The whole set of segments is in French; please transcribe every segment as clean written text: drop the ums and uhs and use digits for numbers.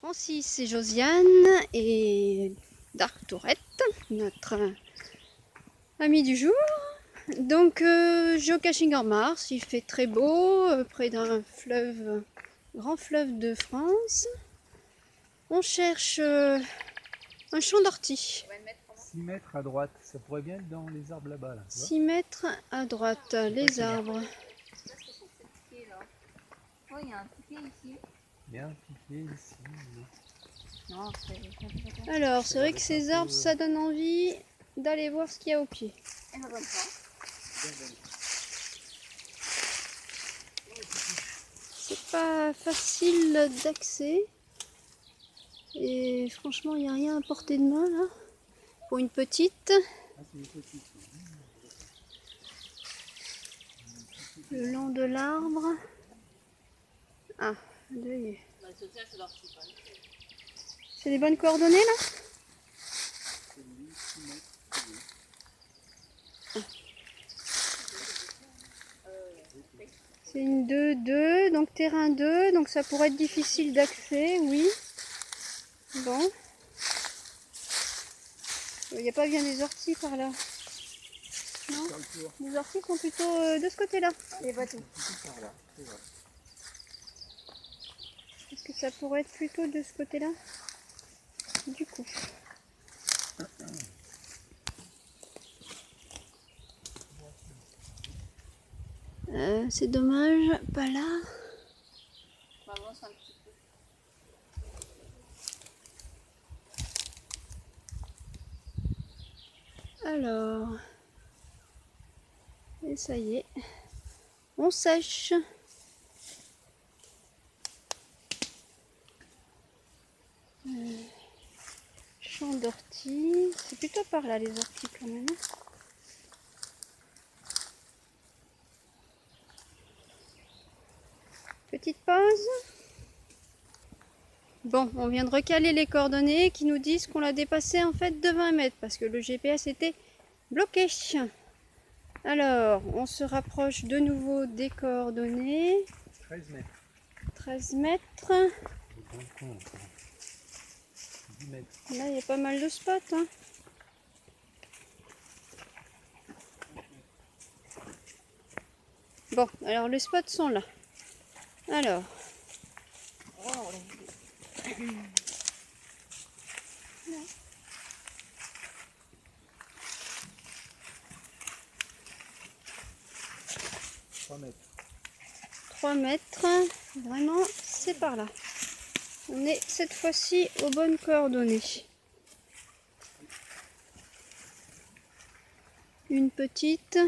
Francis et Josiane et Dark Tourette, notre ami du jour. Donc géocaching en mars, il fait très beau, près d'un fleuve, grand fleuve de France. On cherche un champ d'ortie. 6 mètres à droite, ça pourrait bien être dans les arbres là-bas. Là, 6 mètres à droite, les arbres. Oh, il y a un piquet ici. Il y a un piquet ici. Non, c'est... Alors, c'est vrai que ces arbres, ça donne envie d'aller voir ce qu'il y a au pied. Et comme ça. C'est pas facile d'accès. Et franchement, il n'y a rien à portée de main là. Pour une petite. Ah, c'est une petite. Le long de l'arbre. Ah, deuil. C'est les bonnes coordonnées là? C'est une 2-2, donc terrain 2, donc ça pourrait être difficile d'accès, oui. Bon. Il n'y a pas bien des orties par là. Non, les orties sont plutôt de ce côté-là. Les bateaux. Est-ce que ça pourrait être plutôt de ce côté-là? Du coup. C'est dommage, pas là. On avance un petit peu. Alors. Et ça y est. On sèche. Champ d'ortie. C'est plutôt par là les orties quand même. Petite pause. Bon, on vient de recaler les coordonnées qui nous disent qu'on l'a dépassé en fait de 20 mètres parce que le GPS était bloqué. Alors, on se rapproche de nouveau des coordonnées. 13 mètres. 13 mètres. 10 mètres. Là, il y a pas mal de spots. Hein. Bon, alors les spots sont là. Alors. Oh, 3 mètres. 3 mètres. Vraiment, c'est par là. On est cette fois-ci aux bonnes coordonnées. Une petite.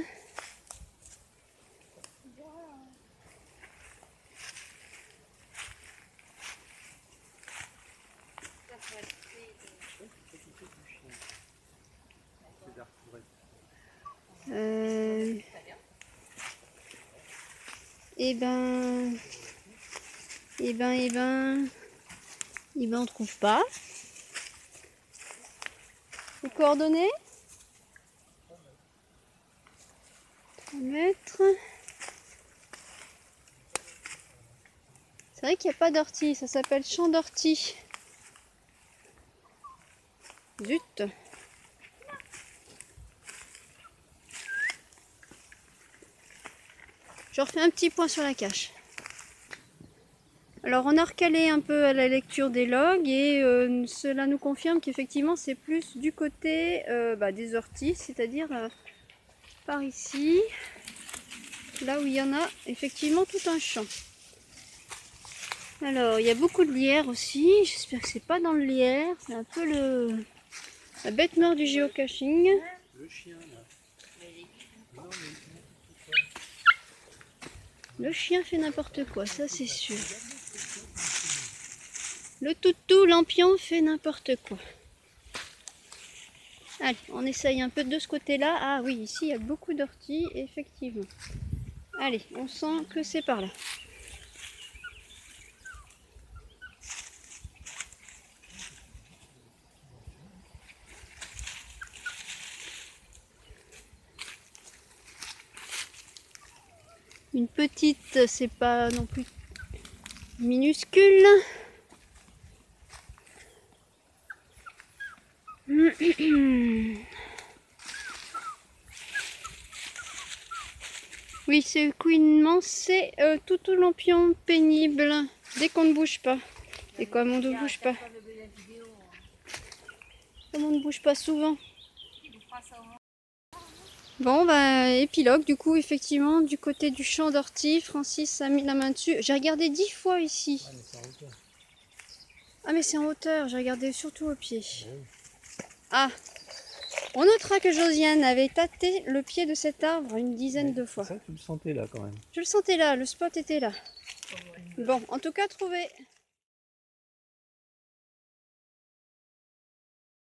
On trouve pas. Les coordonnées 3 mètres. C'est vrai qu'il n'y a pas d'ortie, ça s'appelle champ d'ortie. Zut. Je refais un petit point sur la cache. Alors on a recalé un peu à la lecture des logs et cela nous confirme qu'effectivement c'est plus du côté des orties, c'est-à-dire par ici, là où il y en a effectivement tout un champ. Alors il y a beaucoup de lierre aussi, j'espère que c'est pas dans le lierre, c'est un peu la bête noire du géocaching. Le chien là. Le chien fait n'importe quoi, ça c'est sûr. Le toutou, lampion fait n'importe quoi. Allez, on essaye un peu de ce côté-là. Ah oui, ici il y a beaucoup d'orties, effectivement. Allez, on sent que c'est par là. Une petite, c'est pas non plus minuscule. Oui, c'est couinement, c'est tout lampion pénible dès qu'on ne bouge pas. Et comme on ne bouge pas, comme on ne bouge pas souvent. Bon, bah, épilogue, du coup, effectivement, du côté du champ d'ortie, Francis a mis la main dessus. J'ai regardé 10 fois ici. Ah, mais c'est en hauteur. Ah, mais c'est en hauteur, j'ai regardé surtout au pied. Oui. Ah, on notera que Josiane avait tâté le pied de cet arbre une dizaine de fois. Ça, tu le sentais là quand même. Je le sentais là, le spot était là. Bon, en tout cas, trouvé.